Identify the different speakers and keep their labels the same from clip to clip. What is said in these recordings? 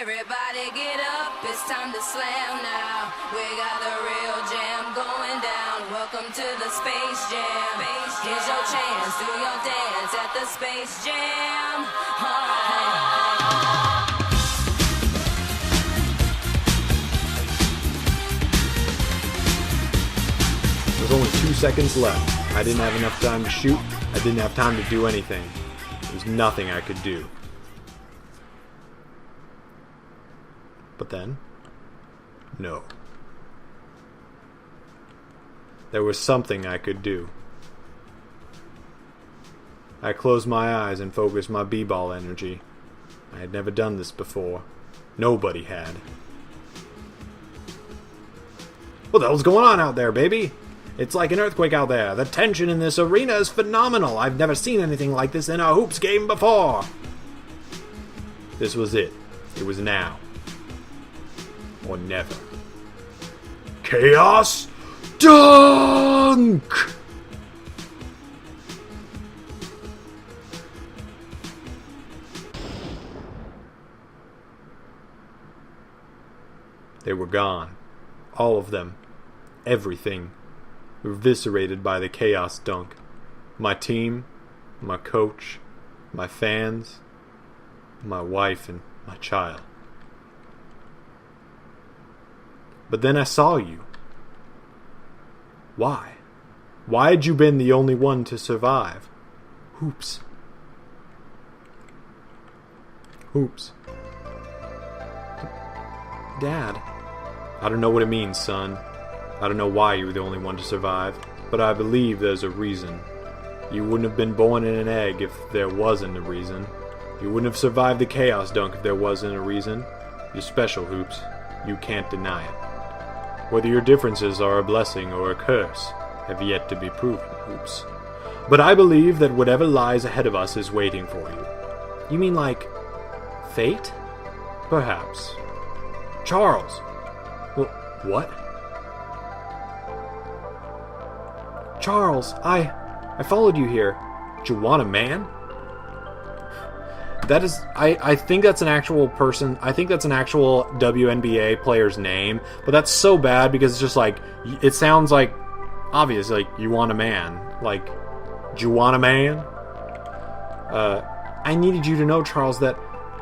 Speaker 1: Everybody get up, it's time to slam now. We got the real jam going down. Welcome to the Space Jam. Here's your chance, do your dance at the Space Jam.
Speaker 2: There's only 2 seconds left. I didn't have enough time to shoot. I didn't have time to do anything. There's nothing I could do. But then, no. There was something I could do. I closed my eyes and focused my b-ball energy. I had never done this before. Nobody had. What the hell's going on out there, baby? It's like an earthquake out there. The tension in this arena is phenomenal. I've never seen anything like this in a hoops game before. This was it. It was now. Or never. Chaos Dunk! They were gone. All of them. Everything. Eviscerated by the Chaos Dunk. My team, my coach, my fans, my wife, and my child. But then I saw you. Why? Why had you been the only one to survive? Hoops. Hoops. Dad. I don't know what it means, son. I don't know why you were the only one to survive, but I believe there's a reason. You wouldn't have been born in an egg if there wasn't a reason. You wouldn't have survived the Chaos Dunk if there wasn't a reason. You're special, Hoops. You can't deny it. Whether your differences are a blessing or a curse have yet to be proven, Hoops. But I believe that whatever lies ahead of us is waiting for you. You mean like fate? Perhaps. Charles! Well, what? Charles, I followed you here. Juana Man? That is, I think that's an actual person. I think that's an actual WNBA player's name. But that's so bad because it's just like, it sounds like, obvious, like, you want a man. Like, Juana Man? I needed you to know, Charles, that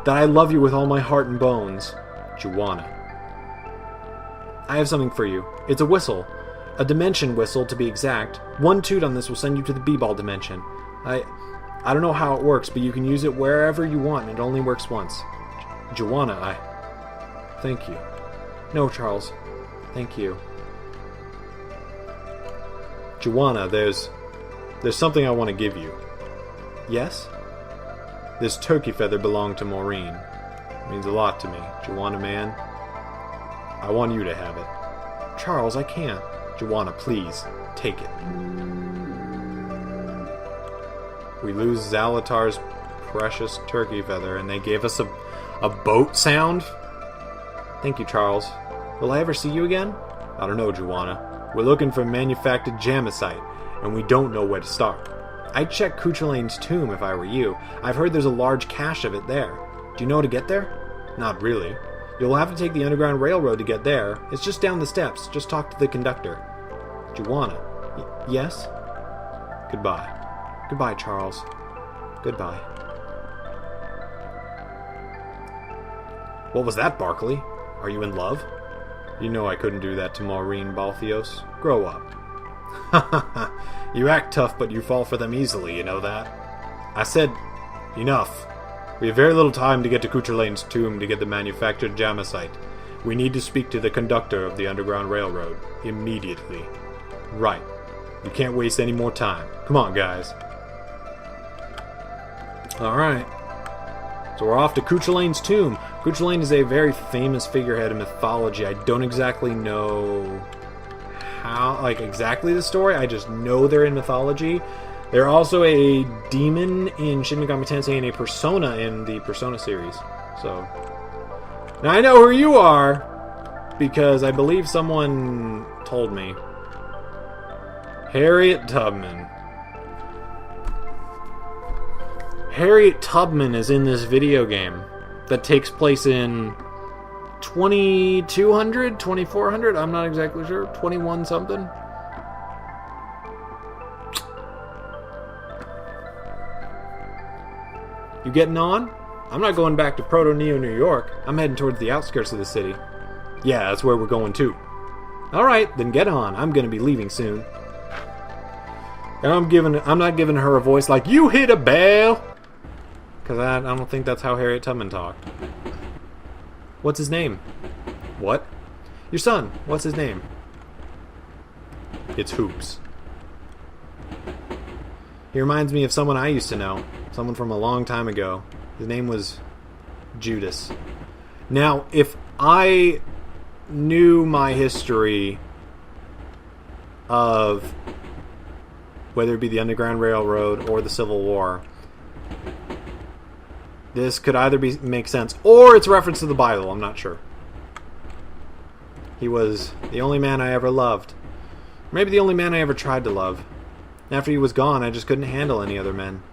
Speaker 2: I love you with all my heart and bones. Juana. I have something for you. It's a whistle. A dimension whistle, to be exact. One toot on this will send you to the b-ball dimension. I don't know how it works, but you can use it wherever you want, and it only works once. Juana, thank you. No, Charles. Thank you. Juana, there's something I want to give you. Yes? This turkey feather belonged to Maureen. It means a lot to me. Juana Man, I want you to have it. Charles, I can't. Juana, please, take it. We lose Zalatar's precious turkey feather, and they gave us a boat sound? Thank you, Charles. Will I ever see you again? I don't know, Juana. We're looking for manufactured jamicite, and we don't know where to start. I'd check Cuchulain's tomb if I were you. I've heard there's a large cache of it there. Do you know how to get there? Not really. You'll have to take the Underground Railroad to get there. It's just down the steps. Just talk to the conductor. Juana. Yes? Goodbye. Goodbye, Charles. Goodbye. What was that, Barkley? Are you in love? You know I couldn't do that to Maureen Balthios. Grow up. You act tough, but you fall for them easily, you know that? I said, enough. We have very little time to get to Cuchulain's tomb to get the manufactured jamicite. We need to speak to the conductor of the Underground Railroad. Immediately. Right. You can't waste any more time. Come on, guys. Alright. So we're off to Cuchulain's tomb. Cuchulain is a very famous figurehead in mythology. I don't exactly know how, exactly the story. I just know they're in mythology. They're also a demon in Shin Megami Tensei and a persona in the Persona series. So, now I know who you are, because I believe someone told me. Harriet Tubman. Harriet Tubman is in this video game that takes place in 2200, 2400, I'm not exactly sure. 21 something. You getting on? I'm not going back to Proto-Neo, New York. I'm heading towards the outskirts of the city. Yeah, that's where we're going too. Alright, then get on. I'm gonna be leaving soon. And I'm not giving her a voice like, you hit a bell! Because I don't think that's how Harriet Tubman talked. What's his name? What? Your son. What's his name? It's Hoops. He reminds me of someone I used to know. Someone from a long time ago. His name was Judas. Now, if I knew my history of whether it be the Underground Railroad or the Civil War, this could either make sense, or it's reference to the Bible, I'm not sure. He was the only man I ever loved. Maybe the only man I ever tried to love. After he was gone, I just couldn't handle any other men.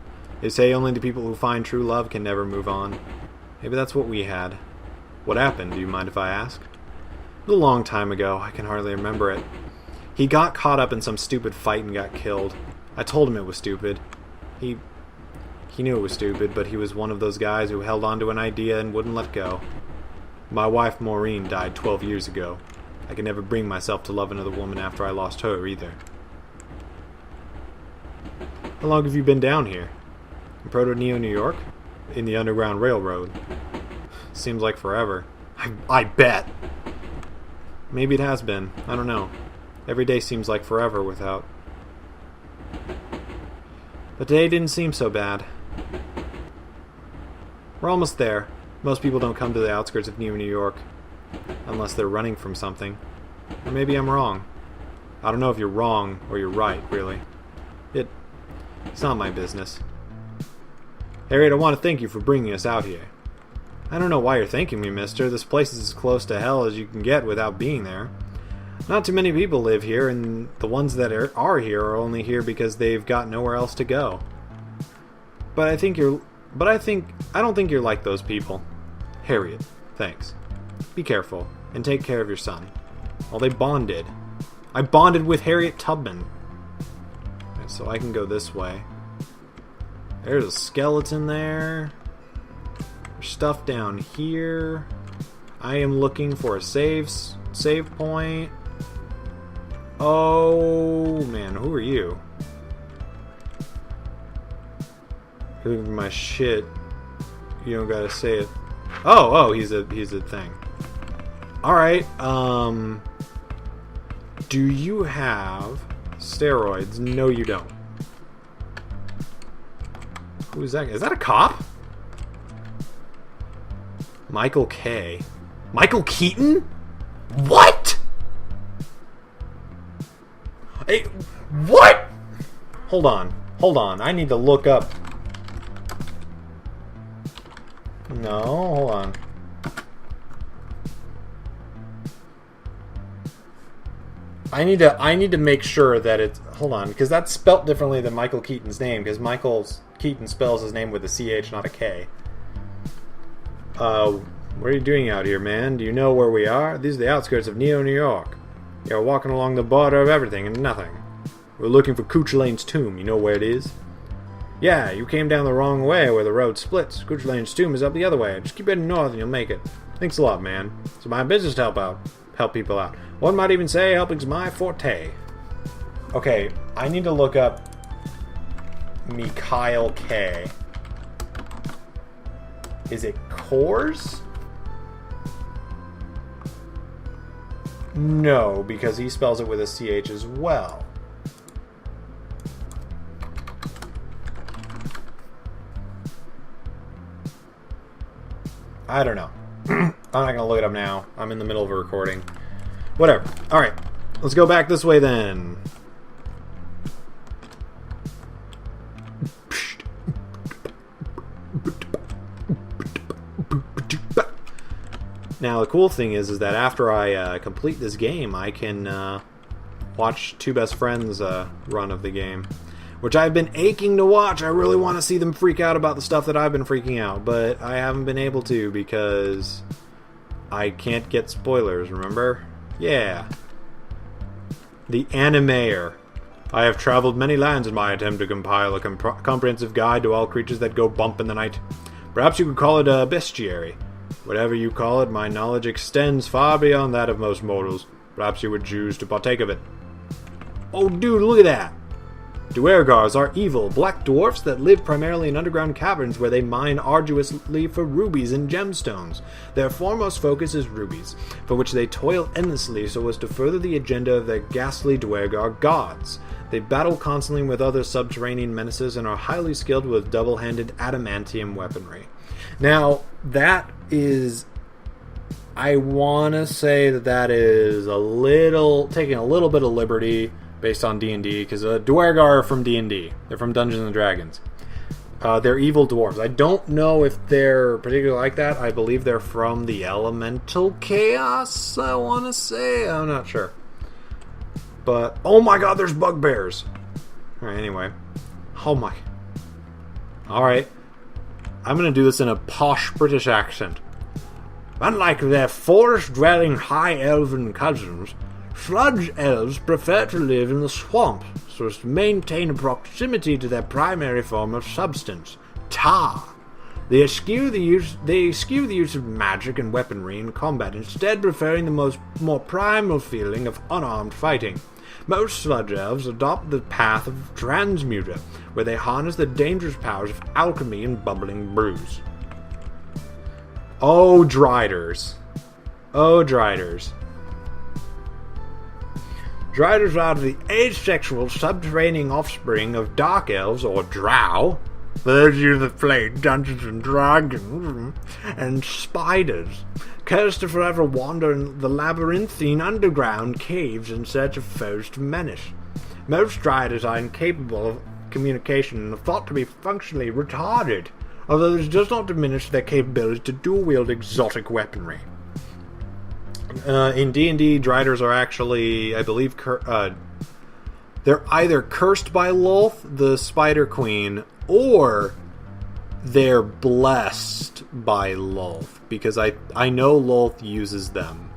Speaker 2: They say only the people who find true love can never move on. Maybe that's what we had. What happened, do you mind if I ask? It was a long time ago, I can hardly remember it. He got caught up in some stupid fight and got killed. I told him it was stupid. He knew it was stupid, but he was one of those guys who held on to an idea and wouldn't let go. My wife, Maureen, died 12 years ago. I could never bring myself to love another woman after I lost her, either. How long have you been down here? In Proto-Neo, New York? In the Underground Railroad. Seems like forever. I bet! Maybe it has been. I don't know. Every day seems like forever without... But today didn't seem so bad. We're almost there. Most people don't come to the outskirts of New York unless they're running from something. Or maybe I'm wrong. I don't know if you're wrong or you're right, really. It's not my business. Harriet, I want to thank you for bringing us out here. I don't know why you're thanking me, mister. This place is as close to hell as you can get without being there. Not too many people live here, and the ones that are here are only here because they've got nowhere else to go. I don't think you're like those people. Harriet, thanks. Be careful, and take care of your son. Well, they bonded. I bonded with Harriet Tubman. Okay, so I can go this way. There's a skeleton there. There's stuff down here. I am looking for a save point. Oh, man, who are you? Look at my shit. You don't gotta say it. Oh, he's a thing. Alright, do you have steroids? No, you don't. Who's that? Is that a cop? Michael K. Michael Keaton? What? Hey, what? Hold on. I need to look up. No, hold on. I need to make sure that it's... Hold on, because that's spelt differently than Michael Keaton's name, because Michael Keaton spells his name with a CH, not a K. What are you doing out here, man? Do you know where we are? These are the outskirts of Neo, New York. You're walking along the border of everything and nothing. We're looking for Cuchulain's tomb. You know where it is? Yeah, you came down the wrong way where the road splits. Cuchulain's tomb is up the other way. Just keep heading north and you'll make it. Thanks a lot, man. It's my business to help people out. One might even say helping's my forte. Okay, I need to look up Mikhail K. Is it Coors? No, because he spells it with a CH as well. I don't know. I'm not going to look it up now. I'm in the middle of a recording. Whatever. Alright. Let's go back this way then. Now, the cool thing is that after I complete this game, I can watch Two Best Friends' run of the game. Which I've been aching to watch. I really want to see them freak out about the stuff that I've been freaking out. But I haven't been able to because I can't get spoilers, remember? Yeah. The Animator. I have traveled many lands in my attempt to compile a comprehensive guide to all creatures that go bump in the night. Perhaps you could call it a bestiary. Whatever you call it, my knowledge extends far beyond that of most mortals. Perhaps you would choose to partake of it. Oh, dude, look at that! Duergars are evil, black dwarfs that live primarily in underground caverns where they mine arduously for rubies and gemstones. Their foremost focus is rubies, for which they toil endlessly so as to further the agenda of their ghastly Duergar gods. They battle constantly with other subterranean menaces and are highly skilled with double-handed adamantium weaponry. Now, that is... I want to say that is taking a little bit of liberty based on D&D, because Duergar are from D&D. They're from Dungeons and Dragons. They're evil dwarves. I don't know if they're particularly like that. I believe they're from the Elemental Chaos, I want to say. I'm not sure. But, oh my god, there's bugbears! Alright, anyway. Oh my... Alright. I'm gonna do this in a posh British accent. Unlike their forest-dwelling high elven cousins, sludge elves prefer to live in the swamp so as to maintain a proximity to their primary form of substance, tar. They eschew the use of magic and weaponry in combat, instead preferring the more primal feeling of unarmed fighting. Most sludge elves adopt the path of transmuter, where they harness the dangerous powers of alchemy and bubbling brews. Oh, Driders. Oh, Driders. Driders are the asexual subterranean offspring of dark elves, or drow, for those of you that play Dungeons and Dragons, and spiders, cursed to forever wander in the labyrinthine underground caves in search of foes to menace. Most Driders are incapable of communication and are thought to be functionally retarded, although this does not diminish their capability to dual-wield exotic weaponry. In D&D, Driders are actually, I believe, they're either cursed by Lolth, the Spider Queen, or they're blessed by Lolth, because I know Lolth uses them.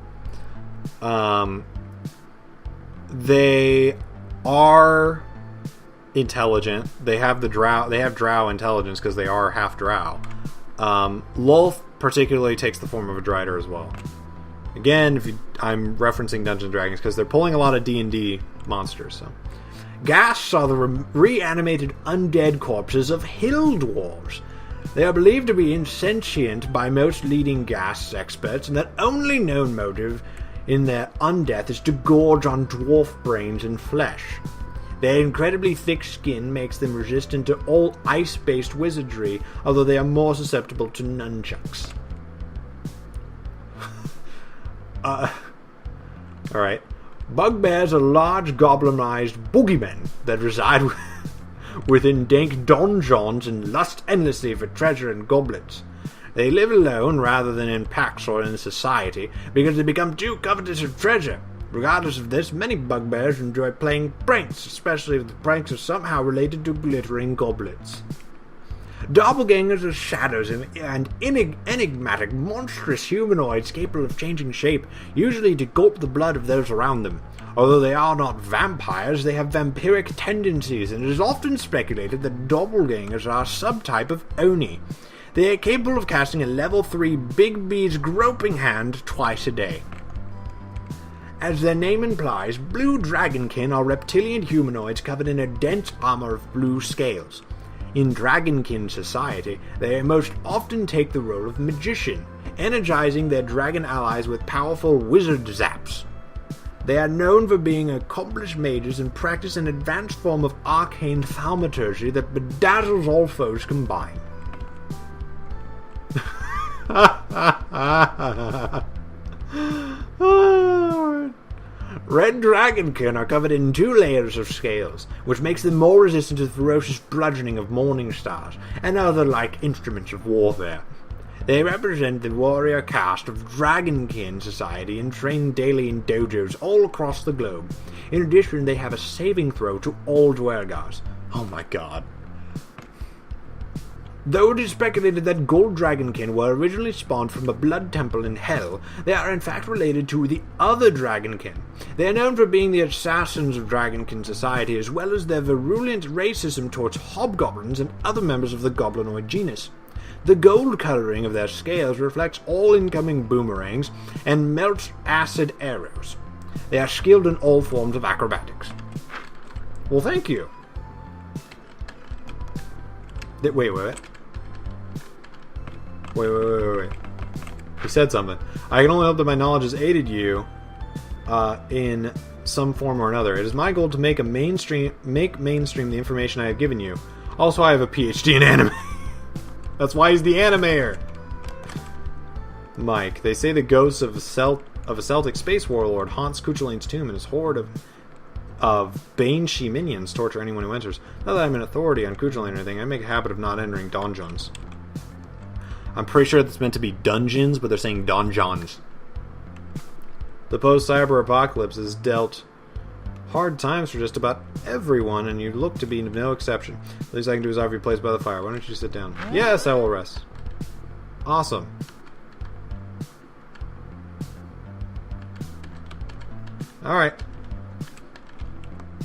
Speaker 2: They are intelligent. They have drow intelligence because they are half drow. Lolth particularly takes the form of a Drider as well. Again, I'm referencing Dungeons & Dragons because they're pulling a lot of D&D monsters. So, Ghasts are the reanimated undead corpses of hill dwarves. They are believed to be insentient by most leading Ghasts experts, and their only known motive in their undeath is to gorge on dwarf brains and flesh. Their incredibly thick skin makes them resistant to all ice-based wizardry, although they are more susceptible to nunchucks. Alright. Bugbears are large goblinized boogeymen that reside within dank donjons and lust endlessly for treasure and goblets. They live alone rather than in packs or in society because they become too covetous of treasure. Regardless of this, many bugbears enjoy playing pranks, especially if the pranks are somehow related to glittering goblets. Doppelgangers are shadows and enigmatic, monstrous humanoids capable of changing shape, usually to gulp the blood of those around them. Although they are not vampires, they have vampiric tendencies, and it is often speculated that doppelgangers are a subtype of Oni. They are capable of casting a level 3 Big B's groping hand twice a day. As their name implies, blue dragonkin are reptilian humanoids covered in a dense armor of blue scales. In dragonkin society, they most often take the role of magician, energizing their dragon allies with powerful wizard zaps. They are known for being accomplished mages and practice an advanced form of arcane thaumaturgy that bedazzles all foes combined. Red dragonkin are covered in 2 layers of scales, which makes them more resistant to the ferocious bludgeoning of morning stars and other like instruments of warfare. They represent the warrior caste of Dragonkin society and train daily in dojos all across the globe. In addition, they have a saving throw to all Duergars. Oh my god. Though it is speculated that gold dragonkin were originally spawned from a blood temple in hell, they are in fact related to the other dragonkin. They are known for being the assassins of dragonkin society, as well as their virulent racism towards hobgoblins and other members of the goblinoid genus. The gold coloring of their scales reflects all incoming boomerangs and melts acid arrows. They are skilled in all forms of acrobatics. Well, thank you. Wait. He said something. I can only hope that my knowledge has aided you in some form or another. It is my goal to make mainstream the information I have given you. Also, I have a PhD in anime. That's why he's the animator. Mike, they say the ghost of a Celtic space warlord haunts Cuchulain's tomb, and his horde of Banshee minions torture anyone who enters. Not that I'm an authority on Cuchulain or anything, I make a habit of not entering donjons. I'm pretty sure that's meant to be dungeons, but they're saying donjons. The post-cyber apocalypse has dealt hard times for just about everyone, and you look to be no exception. The least I can do is offer you a place by the fire. Why don't you sit down? Yes, I will rest. Awesome. Alright.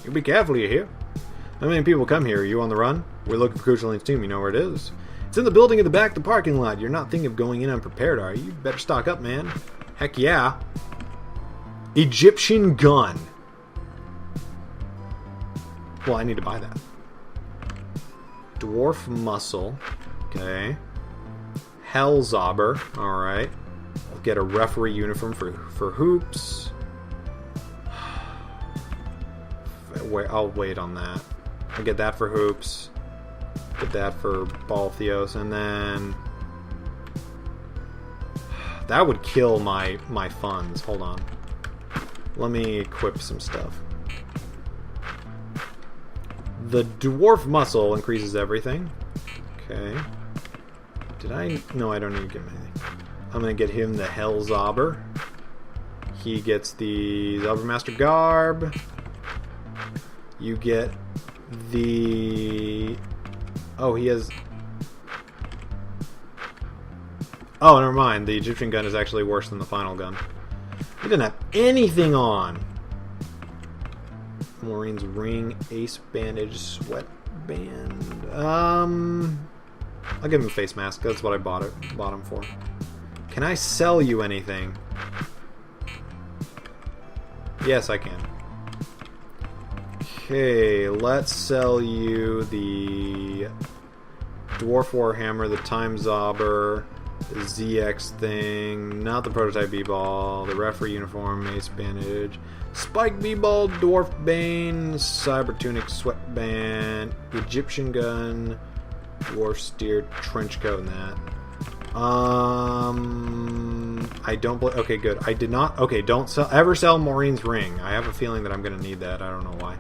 Speaker 2: You be careful, you hear? How many people come here? Are you on the run? We're looking for Cuchulain's tomb. You know where it is? It's in the building at the back of the parking lot. You're not thinking of going in unprepared, are you? You better stock up, man. Heck yeah. Egyptian gun. Well, I need to buy that. Dwarf muscle. Okay. Hellzauber. Alright. I'll get a referee uniform for hoops. I'll wait on that. I'll get that for hoops. Get that for Balthios, and then that would kill my funds. Hold on. Let me equip some stuff. The dwarf muscle increases everything. Okay. No, I don't need to get him anything. I'm gonna get him the Hellzauber. He gets the Zaubermaster Garb. You get the... Oh, he has... Oh, never mind. The Egyptian gun is actually worse than the final gun. He didn't have anything on. Maureen's ring, ace bandage, sweatband. I'll give him a face mask. That's what I bought him for. Can I sell you anything? Yes, I can. Okay, let's sell you the Dwarf Warhammer, the Time Zauber, the ZX thing, not the Prototype B-Ball, the Referee Uniform, Mace Bandage, Spike B-Ball, Dwarf Bane, Cyber Tunic, Sweatband, Egyptian Gun, Dwarf Steer, Trench Coat, and that. I don't believe... Okay, good. I did not... Okay, don't ever sell Maureen's ring. I have a feeling that I'm going to need that. I don't know why.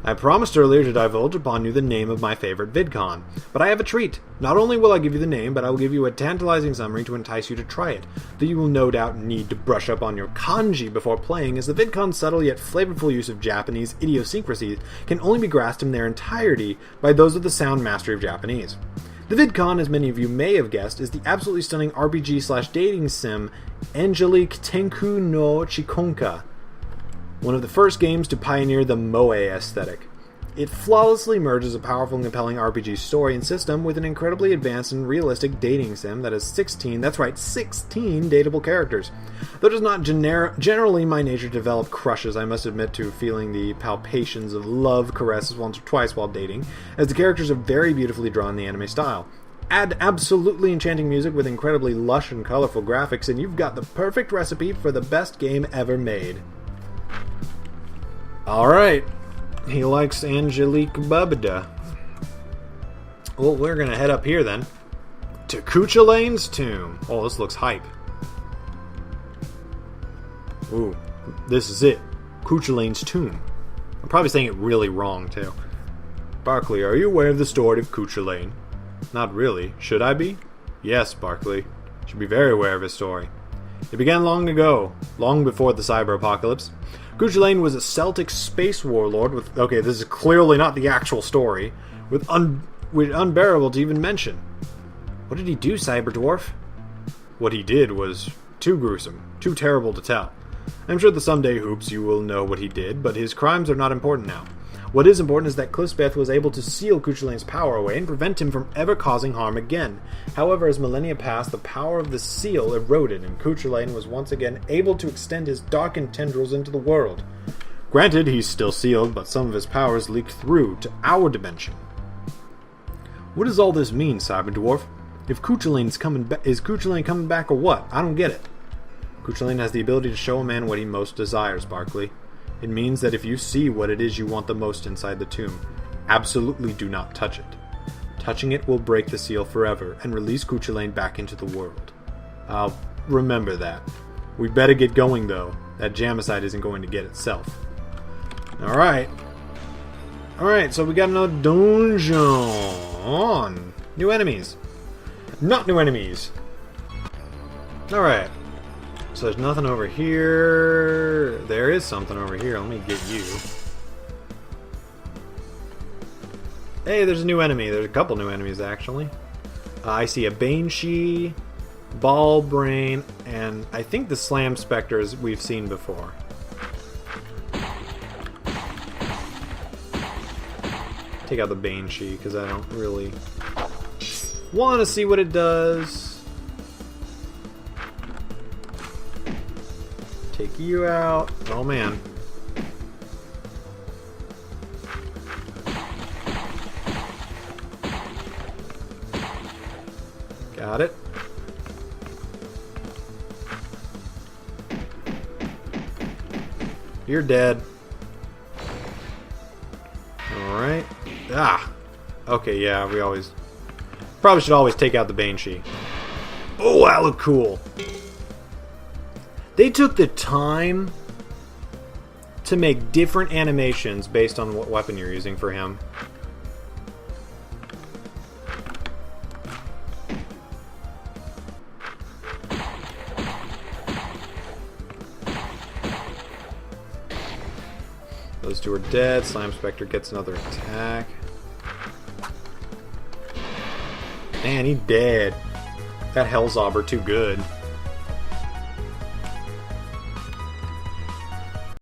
Speaker 2: I promised earlier to divulge upon you the name of my favorite VidCon, but I have a treat. Not only will I give you the name, but I will give you a tantalizing summary to entice you to try it, though you will no doubt need to brush up on your kanji before playing, as the VidCon's subtle yet flavorful use of Japanese idiosyncrasies can only be grasped in their entirety by those with the sound mastery of Japanese. The VidCon, as many of you may have guessed, is the absolutely stunning RPG/dating sim Angelique Tenku no Chikonka, one of the first games to pioneer the moe aesthetic. It flawlessly merges a powerful and compelling RPG story and system with an incredibly advanced and realistic dating sim that has 16 dateable characters. Though it is not generally my nature to develop crushes, I must admit to feeling the palpitations of love caresses once or twice while dating, as the characters are very beautifully drawn in the anime style. Add absolutely enchanting music with incredibly lush and colorful graphics, and you've got the perfect recipe for the best game ever made. Alright. He likes Angelique Babida. Well, we're gonna head up here then. To Cuchulain's tomb. Oh, this looks hype. Ooh, this is it. Cuchulain's tomb. I'm probably saying it really wrong, too. Barkley, are you aware of the story of Cuchulain? Not really. Should I be? Yes, Barkley. You should be very aware of his story. It began long ago, long before the cyber apocalypse. Cuchulain was a Celtic space warlord with... Okay, this is clearly not the actual story. With unbearable to even mention. What did he do, Cyberdwarf? What he did was too gruesome, too terrible to tell. I'm sure that someday, Hoops, you will know what he did, but his crimes are not important now. What is important is that Clisbeth was able to seal Cuchulain's power away and prevent him from ever causing harm again. However, as millennia passed, the power of the seal eroded, and Cuchulain was once again able to extend his darkened tendrils into the world. Granted, he's still sealed, but some of his powers leaked through to our dimension. What does all this mean, Cyberdwarf? Is Cuchulain coming back or what? I don't get it. Cuchulain has the ability to show a man what he most desires, Barkley. It means that if you see what it is you want the most inside the tomb, absolutely do not touch it. Touching it will break the seal forever and release Cuchulain back into the world. I'll remember that. We better get going, though. That Jamicide isn't going to get itself. Alright. Alright, so we got another dungeon. New enemies. Not new enemies. Alright. So there's nothing over here. There is something over here. Let me get you. Hey, there's a new enemy. There's a couple new enemies, actually. I see a Banshee, Ball Brain, and I think the Slam Spectres we've seen before. Take out the Banshee, because I don't really want to see what it does. Take you out. Oh, man. Got it. You're dead. Alright. Ah! Okay, yeah, probably should always take out the Banshee. Oh, that looked cool. They took the time to make different animations based on what weapon you're using for him. Those two are dead. Slime Spectre gets another attack. Man, he dead. That Hellzobber too good.